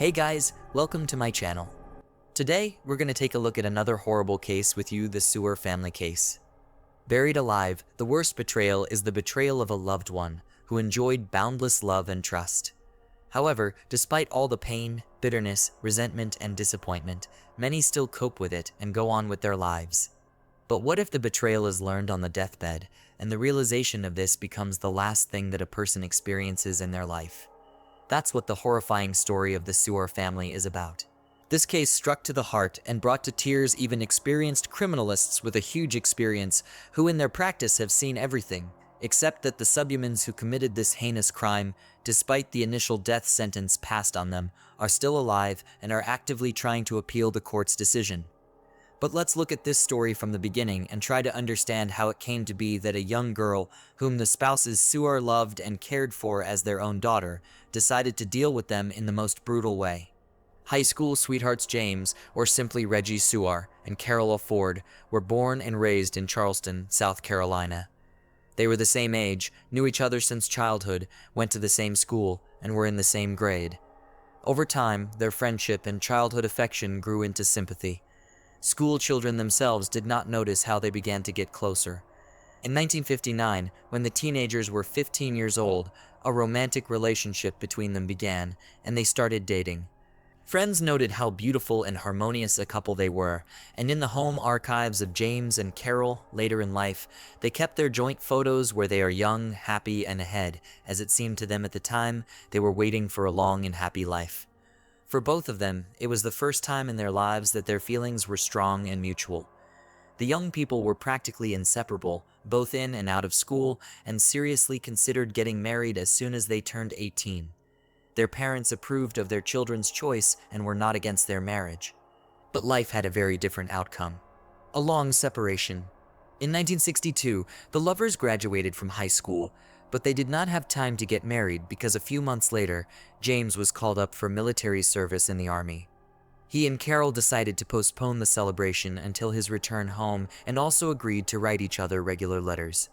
Hey guys, welcome to my channel. Today, we're going to take a look at another horrible case with you, the Sumner family case. Buried alive, the worst betrayal is the betrayal of a loved one who enjoyed boundless love and trust. However, despite all the pain, bitterness, resentment, and disappointment, many still cope with it and go on with their lives. But what if the betrayal is learned on the deathbed, and the realization of this becomes the last thing that a person experiences in their life? That's what the horrifying story of the Sumner family is about. This case struck to the heart and brought to tears even experienced criminalists with a huge experience who in their practice have seen everything, except that the subhumans who committed this heinous crime, despite the initial death sentence passed on them, are still alive and are actively trying to appeal the court's decision. But let's look at this story from the beginning and try to understand how it came to be that a young girl, whom the spouses Sumner loved and cared for as their own daughter, decided to deal with them in the most brutal way. High school sweethearts James, or simply Reggie Sumner, and Carol Ford were born and raised in Charleston, South Carolina. They were the same age, knew each other since childhood, went to the same school, and were in the same grade. Over time, their friendship and childhood affection grew into sympathy. School children themselves did not notice how they began to get closer. In 1959, when the teenagers were 15 years old, a romantic relationship between them began, and they started dating. Friends noted how beautiful and harmonious a couple they were, and in the home archives of James and Carol later in life, they kept their joint photos where they are young, happy, and ahead, as it seemed to them at the time they were waiting for a long and happy life. For both of them, it was the first time in their lives that their feelings were strong and mutual. The young people were practically inseparable, both in and out of school, and seriously considered getting married as soon as they turned 18. Their parents approved of their children's choice and were not against their marriage. But life had a very different outcome. A long separation. In 1962, the lovers graduated from high school, but they did not have time to get married because a few months later, James was called up for military service in the Army. He and Carol decided to postpone the celebration until his return home and also agreed to write each other regular letters.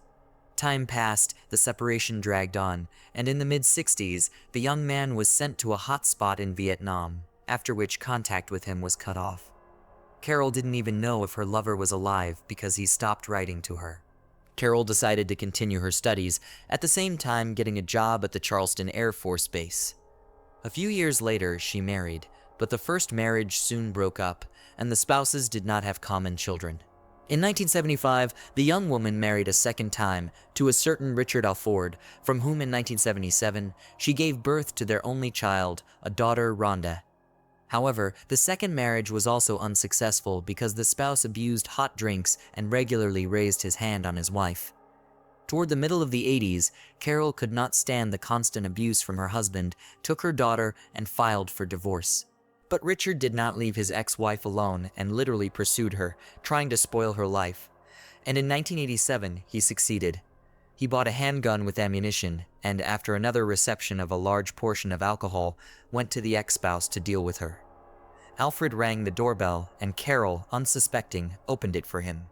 Time passed, the separation dragged on, and in the mid-60s, the young man was sent to a hot spot in Vietnam, after which contact with him was cut off. Carol didn't even know if her lover was alive because he stopped writing to her. Carol decided to continue her studies, at the same time getting a job at the Charleston Air Force Base. A few years later, she married, but the first marriage soon broke up, and the spouses did not have common children. In 1975, the young woman married a second time to a certain Richard Ford, from whom in 1977, she gave birth to their only child, a daughter, Rhonda. However, the second marriage was also unsuccessful because the spouse abused hot drinks and regularly raised his hand on his wife. Toward the middle of the 80s, Carol could not stand the constant abuse from her husband, took her daughter, and filed for divorce. But Richard did not leave his ex-wife alone and literally pursued her, trying to spoil her life. And in 1987, he succeeded. He bought a handgun with ammunition, and after another reception of a large portion of alcohol, went to the ex-spouse to deal with her. Alfred rang the doorbell, and Carol, unsuspecting, opened it for him.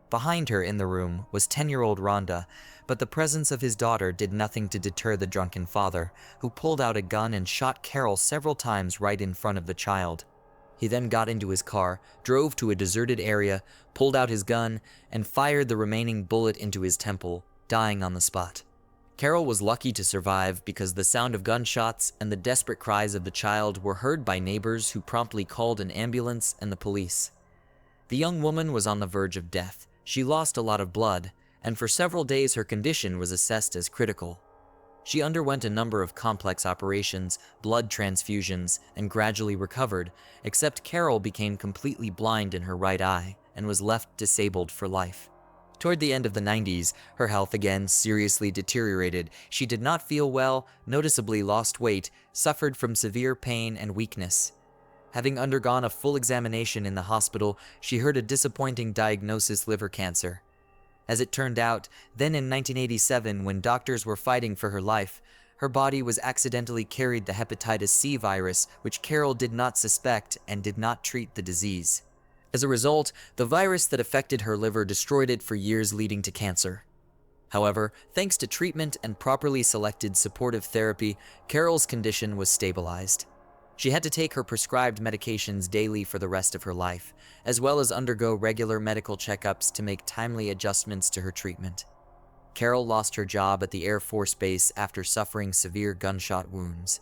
Behind her in the room was 10-year-old Rhonda, but the presence of his daughter did nothing to deter the drunken father, who pulled out a gun and shot Carol several times right in front of the child. He then got into his car, drove to a deserted area, pulled out his gun, and fired the remaining bullet into his temple, dying on the spot. Carol was lucky to survive because the sound of gunshots and the desperate cries of the child were heard by neighbors who promptly called an ambulance and the police. The young woman was on the verge of death. She lost a lot of blood, and for several days her condition was assessed as critical. She underwent a number of complex operations, blood transfusions, and gradually recovered, except Carol became completely blind in her right eye and was left disabled for life. Toward the end of the 90s, her health again seriously deteriorated. She did not feel well, noticeably lost weight, suffered from severe pain and weakness. Having undergone a full examination in the hospital, she heard a disappointing diagnosis: liver cancer. As it turned out, then in 1987, when doctors were fighting for her life, her body was accidentally carried the hepatitis C virus, which Carol did not suspect and did not treat the disease. As a result, the virus that affected her liver destroyed it for years, leading to cancer. However, thanks to treatment and properly selected supportive therapy, Carol's condition was stabilized. She had to take her prescribed medications daily for the rest of her life, as well as undergo regular medical checkups to make timely adjustments to her treatment. Carol lost her job at the Air Force Base after suffering severe gunshot wounds.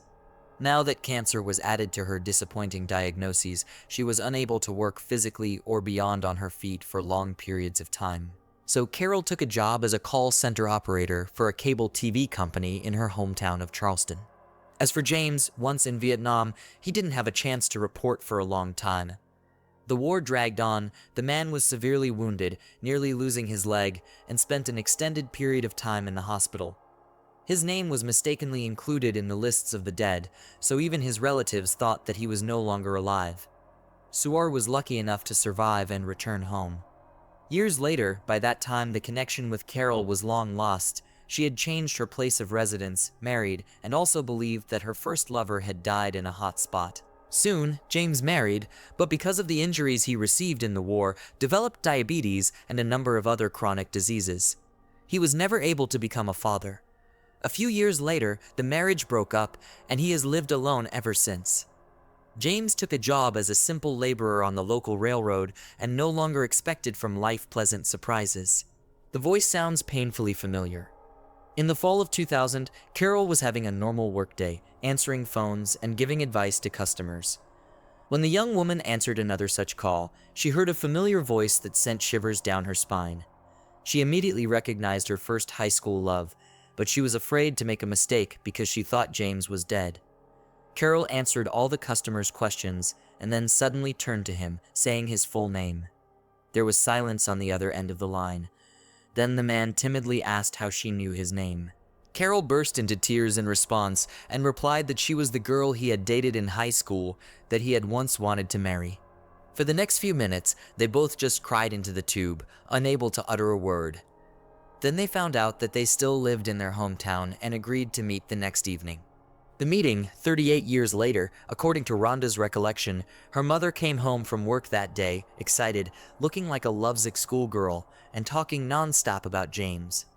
Now that cancer was added to her disappointing diagnoses, she was unable to work physically or beyond on her feet for long periods of time. So Carol took a job as a call center operator for a cable TV company in her hometown of Charleston. As for James, once in Vietnam, he didn't have a chance to report for a long time. The war dragged on, the man was severely wounded, nearly losing his leg, and spent an extended period of time in the hospital. His name was mistakenly included in the lists of the dead, so even his relatives thought that he was no longer alive. Suar was lucky enough to survive and return home. Years later, by that time the connection with Carol was long lost. She had changed her place of residence, married, and also believed that her first lover had died in a hot spot. Soon, James married, but because of the injuries he received in the war, developed diabetes and a number of other chronic diseases. He was never able to become a father. A few years later, the marriage broke up, and he has lived alone ever since. James took a job as a simple laborer on the local railroad and no longer expected from life pleasant surprises. The voice sounds painfully familiar. In the fall of 2000, Carol was having a normal workday, answering phones and giving advice to customers. When the young woman answered another such call, she heard a familiar voice that sent shivers down her spine. She immediately recognized her first high school love, but she was afraid to make a mistake because she thought James was dead. Carol answered all the customers' questions and then suddenly turned to him, saying his full name. There was silence on the other end of the line. Then the man timidly asked how she knew his name. Carol burst into tears in response and replied that she was the girl he had dated in high school that he had once wanted to marry. For the next few minutes, they both just cried into the tube, unable to utter a word. Then they found out that they still lived in their hometown and agreed to meet the next evening. The meeting, 38 years later, according to Rhonda's recollection, her mother came home from work that day, excited, looking like a lovesick schoolgirl, and talking non-stop about James.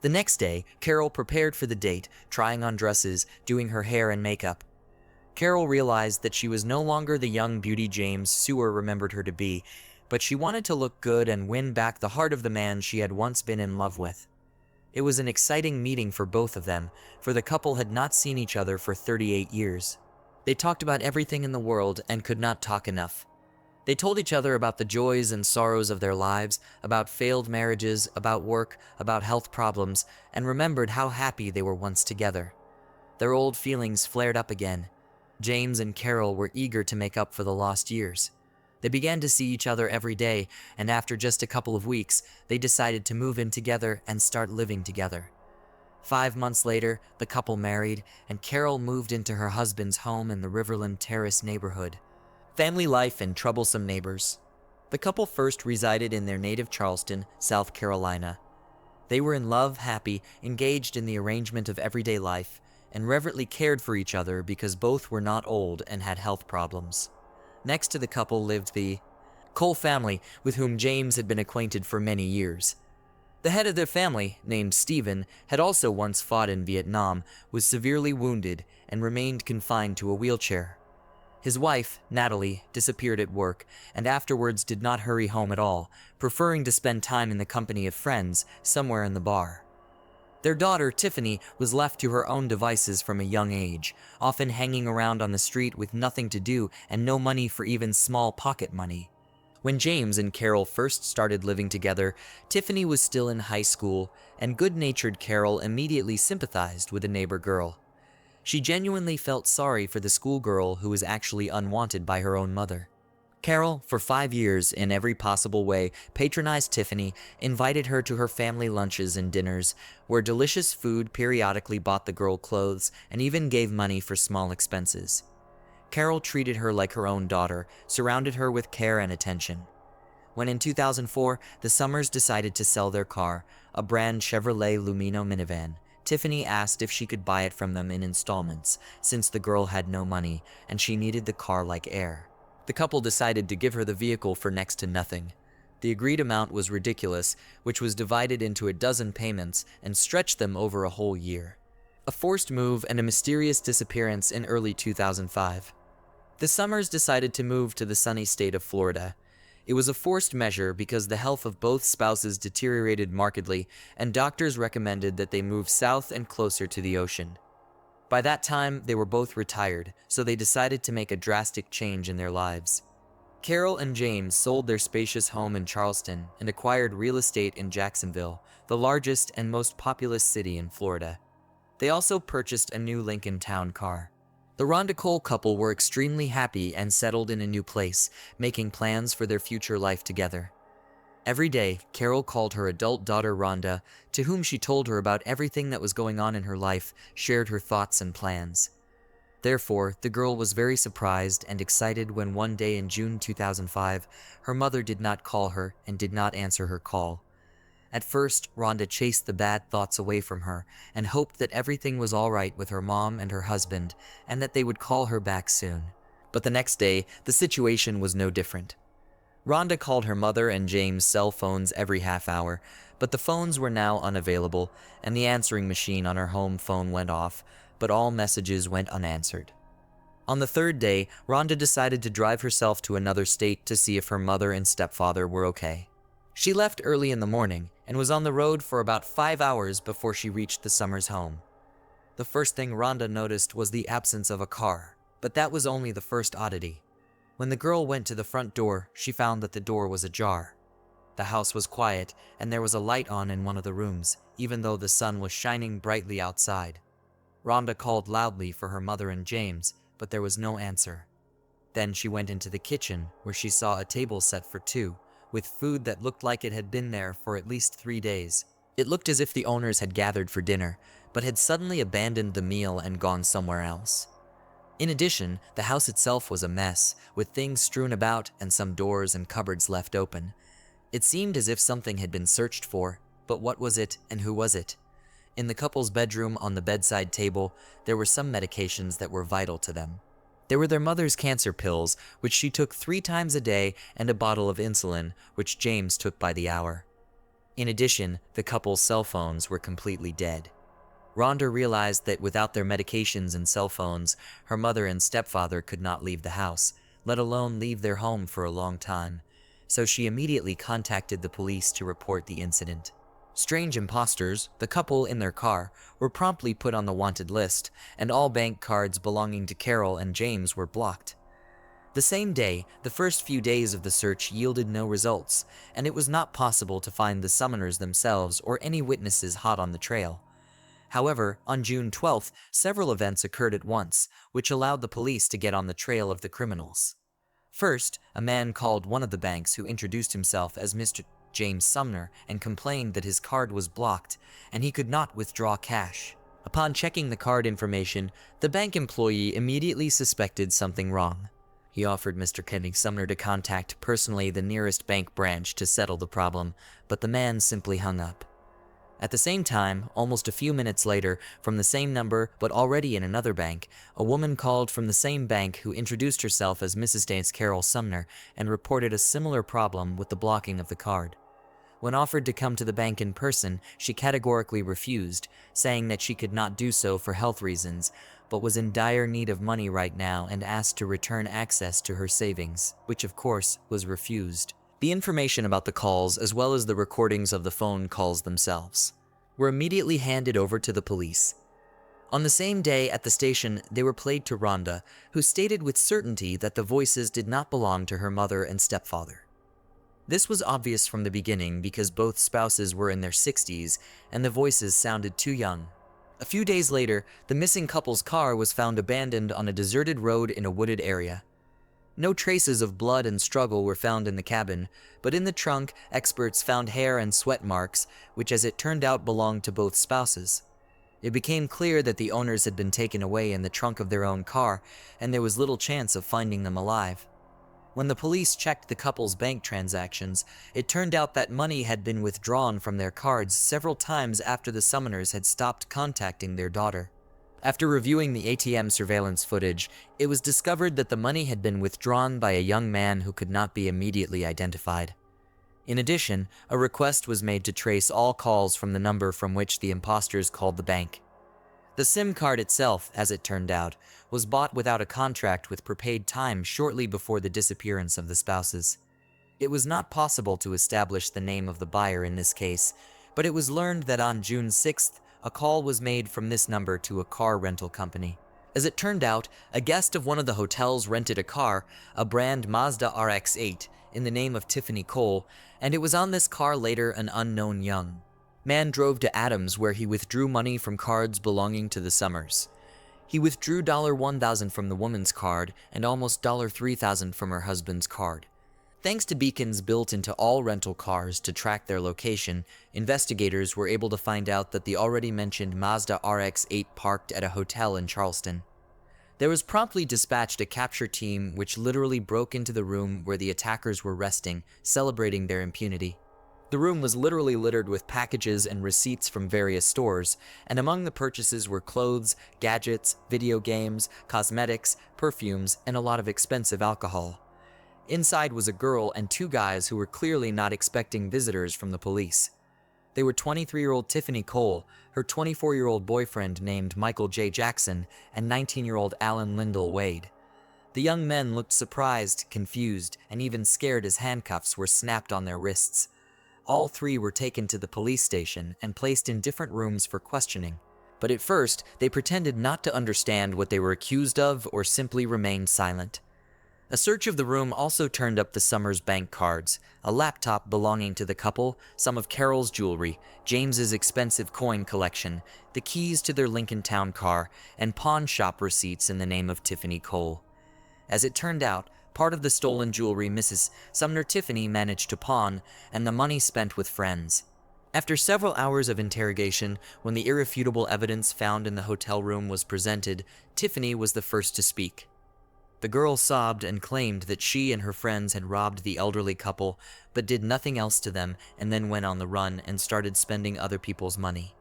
The next day, Carol prepared for the date, trying on dresses, doing her hair and makeup. Carol realized that she was no longer the young beauty James Suar remembered her to be, but she wanted to look good and win back the heart of the man she had once been in love with. It was an exciting meeting for both of them, for the couple had not seen each other for 38 years. They talked about everything in the world and could not talk enough. They told each other about the joys and sorrows of their lives, about failed marriages, about work, about health problems, and remembered how happy they were once together. Their old feelings flared up again. James and Carol were eager to make up for the lost years. They began to see each other every day, and after just a couple of weeks, they decided to move in together and start living together. 5 months later, the couple married, and Carol moved into her husband's home in the Riverland Terrace neighborhood. Family life and troublesome neighbors. The couple first resided in their native Charleston, South Carolina. They were in love, happy, engaged in the arrangement of everyday life, and reverently cared for each other because both were not old and had health problems. Next to the couple lived the Cole family, with whom James had been acquainted for many years. The head of their family, named Stephen, had also once fought in Vietnam, was severely wounded, and remained confined to a wheelchair. His wife, Natalie, disappeared at work, and afterwards did not hurry home at all, preferring to spend time in the company of friends, somewhere in the bar. Their daughter, Tiffany, was left to her own devices from a young age, often hanging around on the street with nothing to do and no money for even small pocket money. When James and Carol first started living together, Tiffany was still in high school, and good-natured Carol immediately sympathized with the neighbor girl. She genuinely felt sorry for the schoolgirl who was actually unwanted by her own mother. Carol, for 5 years, in every possible way, patronized Tiffany, invited her to her family lunches and dinners, where delicious food periodically bought the girl clothes, and even gave money for small expenses. Carol treated her like her own daughter, surrounded her with care and attention. When in 2004, the Summers decided to sell their car, a brand Chevrolet Lumino minivan, Tiffany asked if she could buy it from them in installments, since the girl had no money, and she needed the car like air. The couple decided to give her the vehicle for next to nothing. The agreed amount was ridiculous, which was divided into a dozen payments and stretched them over a whole year. A forced move and a mysterious disappearance in early 2005. The Summers decided to move to the sunny state of Florida. It was a forced measure because the health of both spouses deteriorated markedly, and doctors recommended that they move south and closer to the ocean. By that time, they were both retired, so they decided to make a drastic change in their lives. Carol and James sold their spacious home in Charleston and acquired real estate in Jacksonville, the largest and most populous city in Florida. They also purchased a new Lincoln Town car. The Rhonda Cole couple were extremely happy and settled in a new place, making plans for their future life together. Every day, Carol called her adult daughter Rhonda, to whom she told her about everything that was going on in her life, shared her thoughts and plans. Therefore, the girl was very surprised and excited when one day in June 2005, her mother did not call her and did not answer her call. At first, Rhonda chased the bad thoughts away from her and hoped that everything was all right with her mom and her husband and that they would call her back soon. But the next day, the situation was no different. Rhonda called her mother and James' cell phones every half hour, but the phones were now unavailable and the answering machine on her home phone went off, but all messages went unanswered. On the third day, Rhonda decided to drive herself to another state to see if her mother and stepfather were okay. She left early in the morning and was on the road for about 5 hours before she reached the Summers' home. The first thing Rhonda noticed was the absence of a car, but that was only the first oddity. When the girl went to the front door, she found that the door was ajar. The house was quiet and there was a light on in one of the rooms, even though the sun was shining brightly outside. Rhonda called loudly for her mother and James, but there was no answer. Then she went into the kitchen, where she saw a table set for two, with food that looked like it had been there for at least 3 days. It looked as if the owners had gathered for dinner, but had suddenly abandoned the meal and gone somewhere else. In addition, the house itself was a mess, with things strewn about and some doors and cupboards left open. It seemed as if something had been searched for, but what was it and who was it? In the couple's bedroom on the bedside table, there were some medications that were vital to them. There were their mother's cancer pills, which she took 3 times a day, and a bottle of insulin, which James took by the hour. In addition, the couple's cell phones were completely dead. Rhonda realized that without their medications and cell phones, her mother and stepfather could not leave the house, let alone leave their home for a long time. So she immediately contacted the police to report the incident. Strange imposters, the couple in their car, were promptly put on the wanted list, and all bank cards belonging to Carol and James were blocked. The same day, the first few days of the search yielded no results, and it was not possible to find the summoners themselves or any witnesses hot on the trail. However, on June 12th, several events occurred at once, which allowed the police to get on the trail of the criminals. First, a man called one of the banks who introduced himself as Mr. James Sumner and complained that his card was blocked and he could not withdraw cash. Upon checking the card information, the bank employee immediately suspected something wrong. He offered Mr. Kenny Sumner to contact personally the nearest bank branch to settle the problem, but the man simply hung up. At the same time, almost a few minutes later, from the same number but already in another bank, a woman called from the same bank who introduced herself as Mrs. Dance Carol Sumner and reported a similar problem with the blocking of the card. When offered to come to the bank in person, she categorically refused, saying that she could not do so for health reasons, but was in dire need of money right now and asked to return access to her savings, which of course was refused. The information about the calls, as well as the recordings of the phone calls themselves, were immediately handed over to the police. On the same day at the station, they were played to Rhonda, who stated with certainty that the voices did not belong to her mother and stepfather. This was obvious from the beginning because both spouses were in their 60s and the voices sounded too young. A few days later, the missing couple's car was found abandoned on a deserted road in a wooded area. No traces of blood and struggle were found in the cabin, but in the trunk, experts found hair and sweat marks, which as it turned out belonged to both spouses. It became clear that the owners had been taken away in the trunk of their own car, and there was little chance of finding them alive. When the police checked the couple's bank transactions, it turned out that money had been withdrawn from their cards several times after the summoners had stopped contacting their daughter. After reviewing the ATM surveillance footage, it was discovered that the money had been withdrawn by a young man who could not be immediately identified. In addition, a request was made to trace all calls from the number from which the imposters called the bank. The SIM card itself, as it turned out, was bought without a contract with prepaid time shortly before the disappearance of the spouses. It was not possible to establish the name of the buyer in this case, but it was learned that on June 6th, a call was made from this number to a car rental company. As it turned out, a guest of one of the hotels rented a car, a brand Mazda RX-8, in the name of Tiffany Cole, and it was on this car later an unknown young man drove to Adams, where he withdrew money from cards belonging to the Summers. He withdrew $1,000 from the woman's card and almost $3,000 from her husband's card. Thanks to beacons built into all rental cars to track their location, investigators were able to find out that the already mentioned Mazda RX-8 parked at a hotel in Charleston. There was promptly dispatched a capture team which literally broke into the room where the attackers were resting, celebrating their impunity. The room was literally littered with packages and receipts from various stores, and among the purchases were clothes, gadgets, video games, cosmetics, perfumes, and a lot of expensive alcohol. Inside was a girl and two guys who were clearly not expecting visitors from the police. They were 23-year-old Tiffany Cole, her 24-year-old boyfriend named Michael J. Jackson, and 19-year-old Alan Lyndall Wade. The young men looked surprised, confused, and even scared as handcuffs were snapped on their wrists. All three were taken to the police station and placed in different rooms for questioning. But at first, they pretended not to understand what they were accused of or simply remained silent. A search of the room also turned up the Summers bank cards, a laptop belonging to the couple, some of Carol's jewelry, James's expensive coin collection, the keys to their Lincoln Town car, and pawn shop receipts in the name of Tiffany Cole. As it turned out, part of the stolen jewelry Mrs. Sumner Tiffany managed to pawn, and the money spent with friends. After several hours of interrogation, when the irrefutable evidence found in the hotel room was presented, Tiffany was the first to speak. The girl sobbed and claimed that she and her friends had robbed the elderly couple, but did nothing else to them, and then went on the run and started spending other people's money.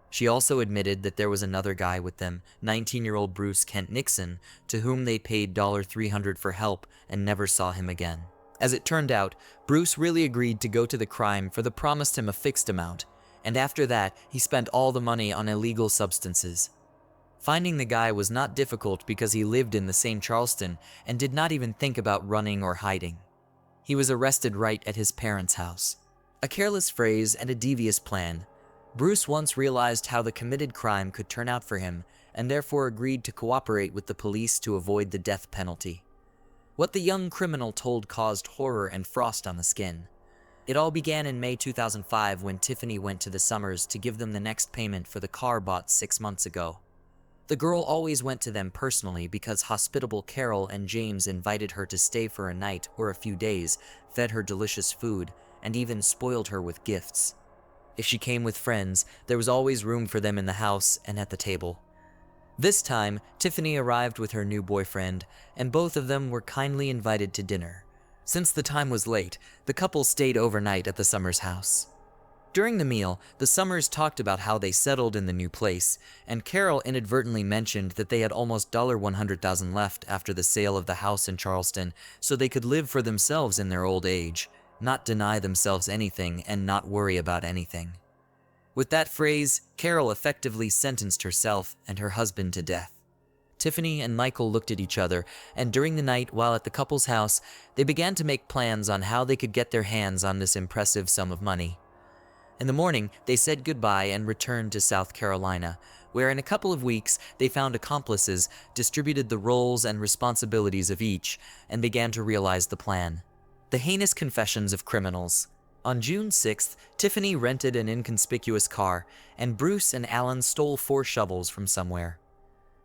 She also admitted that there was another guy with them, 19-year-old Bruce Kent Nixon, to whom they paid $300 for help and never saw him again. As it turned out, Bruce really agreed to go to the crime, for they promised him a fixed amount, and after that, he spent all the money on illegal substances. Finding the guy was not difficult because he lived in the same Charleston and did not even think about running or hiding. He was arrested right at his parents' house. A careless phrase and a devious plan. Bruce once realized how the committed crime could turn out for him, and therefore agreed to cooperate with the police to avoid the death penalty. What the young criminal told caused horror and frost on the skin. It all began in May 2005 when Tiffany went to the Summers to give them the next payment for the car bought 6 months ago. The girl always went to them personally because hospitable Carol and James invited her to stay for a night or a few days, fed her delicious food, and even spoiled her with gifts. If she came with friends, there was always room for them in the house and at the table. This time, Tiffany arrived with her new boyfriend, and both of them were kindly invited to dinner. Since the time was late, the couple stayed overnight at the Summers' house. During the meal, the Summers talked about how they settled in the new place, and Carol inadvertently mentioned that they had almost $100,000 left after the sale of the house in Charleston, so they could live for themselves in their old age, not deny themselves anything and not worry about anything. With that phrase, Carol effectively sentenced herself and her husband to death. Tiffany and Michael looked at each other, and during the night while at the couple's house, they began to make plans on how they could get their hands on this impressive sum of money. In the morning, they said goodbye and returned to South Carolina, where in a couple of weeks they found accomplices, distributed the roles and responsibilities of each, and began to realize the plan. The heinous confessions of criminals. On June 6th, Tiffany rented an inconspicuous car, and Bruce and Alan stole 4 shovels from somewhere.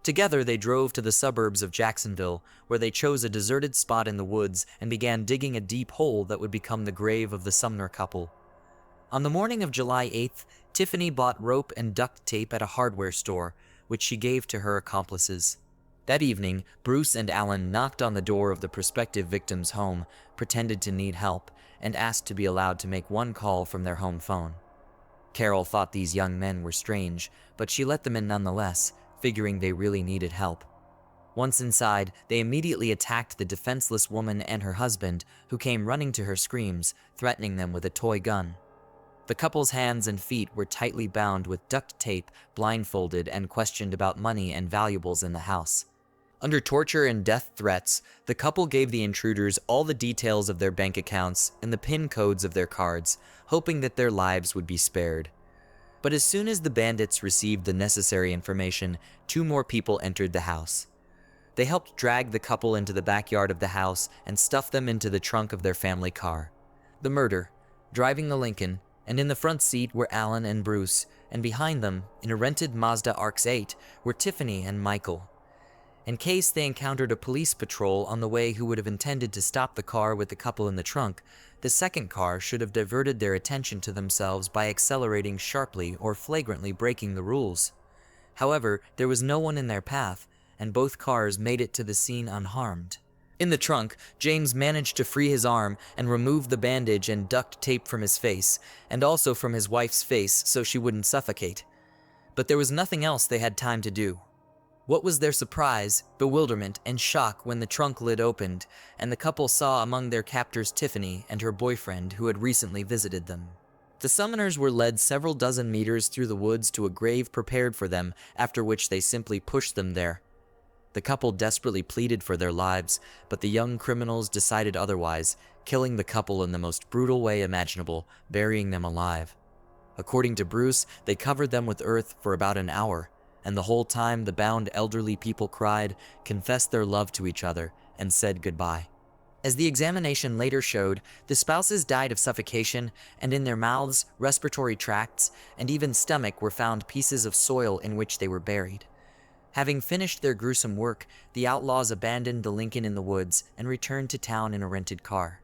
Together, they drove to the suburbs of Jacksonville, where they chose a deserted spot in the woods and began digging a deep hole that would become the grave of the Sumner couple. On the morning of July 8th, Tiffany bought rope and duct tape at a hardware store, which she gave to her accomplices. That evening, Bruce and Alan knocked on the door of the prospective victim's home, pretended to need help, and asked to be allowed to make one call from their home phone. Carol thought these young men were strange, but she let them in nonetheless, figuring they really needed help. Once inside, they immediately attacked the defenseless woman and her husband, who came running to her screams, threatening them with a toy gun. The couple's hands and feet were tightly bound with duct tape, blindfolded, and questioned about money and valuables in the house. Under torture and death threats, the couple gave the intruders all the details of their bank accounts and the PIN codes of their cards, hoping that their lives would be spared. But as soon as the bandits received the necessary information, 2 more people entered the house. They helped drag the couple into the backyard of the house and stuff them into the trunk of their family car. The murder, driving the Lincoln, and in the front seat were Alan and Bruce, and behind them, in a rented Mazda RX-8, were Tiffany and Michael. In case they encountered a police patrol on the way who would have intended to stop the car with the couple in the trunk, the second car should have diverted their attention to themselves by accelerating sharply or flagrantly breaking the rules. However, there was no one in their path, and both cars made it to the scene unharmed. In the trunk, James managed to free his arm and remove the bandage and duct tape from his face, and also from his wife's face so she wouldn't suffocate. But there was nothing else they had time to do. What was their surprise, bewilderment, and shock when the trunk lid opened, and the couple saw among their captors Tiffany and her boyfriend who had recently visited them. The Sumners were led several dozen meters through the woods to a grave prepared for them, after which they simply pushed them there. The couple desperately pleaded for their lives, but the young criminals decided otherwise, killing the couple in the most brutal way imaginable, burying them alive. According to Bruce, they covered them with earth for about an hour, and the whole time the bound elderly people cried, confessed their love to each other, and said goodbye. As the examination later showed, the spouses died of suffocation, and in their mouths, respiratory tracts, and even stomach were found pieces of soil in which they were buried. Having finished their gruesome work, the outlaws abandoned the Lincoln in the woods and returned to town in a rented car.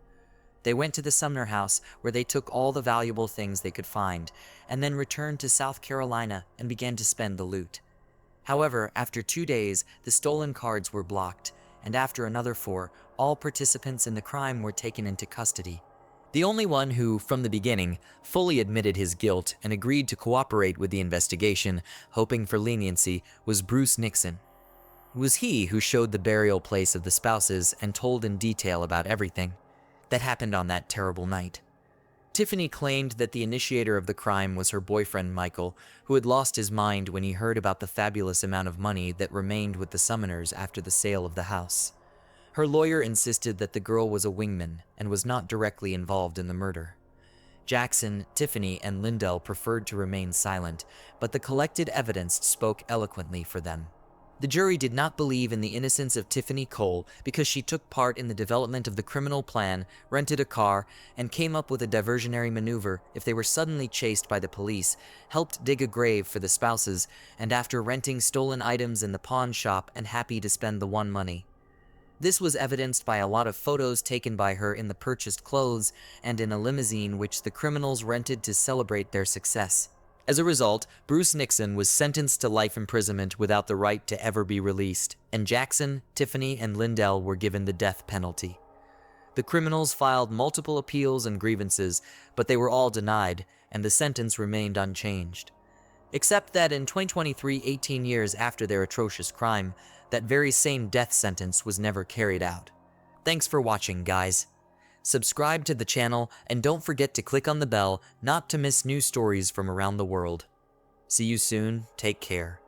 They went to the Sumner house, where they took all the valuable things they could find, and then returned to South Carolina and began to spend the loot. However, after 2 days, the stolen cards were blocked, and after another 4, all participants in the crime were taken into custody. The only one who, from the beginning, fully admitted his guilt and agreed to cooperate with the investigation, hoping for leniency, was Bruce Nixon. It was he who showed the burial place of the spouses and told in detail about everything that happened on that terrible night. Tiffany claimed that the initiator of the crime was her boyfriend Michael, who had lost his mind when he heard about the fabulous amount of money that remained with the Sumners after the sale of the house. Her lawyer insisted that the girl was a wingman and was not directly involved in the murder. Jackson, Tiffany, and Lindell preferred to remain silent, but the collected evidence spoke eloquently for them. The jury did not believe in the innocence of Tiffany Cole because she took part in the development of the criminal plan, rented a car, and came up with a diversionary maneuver if they were suddenly chased by the police, helped dig a grave for the spouses, and after renting stolen items in the pawn shop and happy to spend the won money. This was evidenced by a lot of photos taken by her in the purchased clothes and in a limousine which the criminals rented to celebrate their success. As a result, Bruce Nixon was sentenced to life imprisonment without the right to ever be released, and Jackson, Tiffany, and Lindell were given the death penalty. The criminals filed multiple appeals and grievances, but they were all denied, and the sentence remained unchanged. Except that in 2023, 18 years after their atrocious crime, that very same death sentence was never carried out. Thanks for watching, guys. Subscribe to the channel, and don't forget to click on the bell not to miss new stories from around the world. See you soon, take care.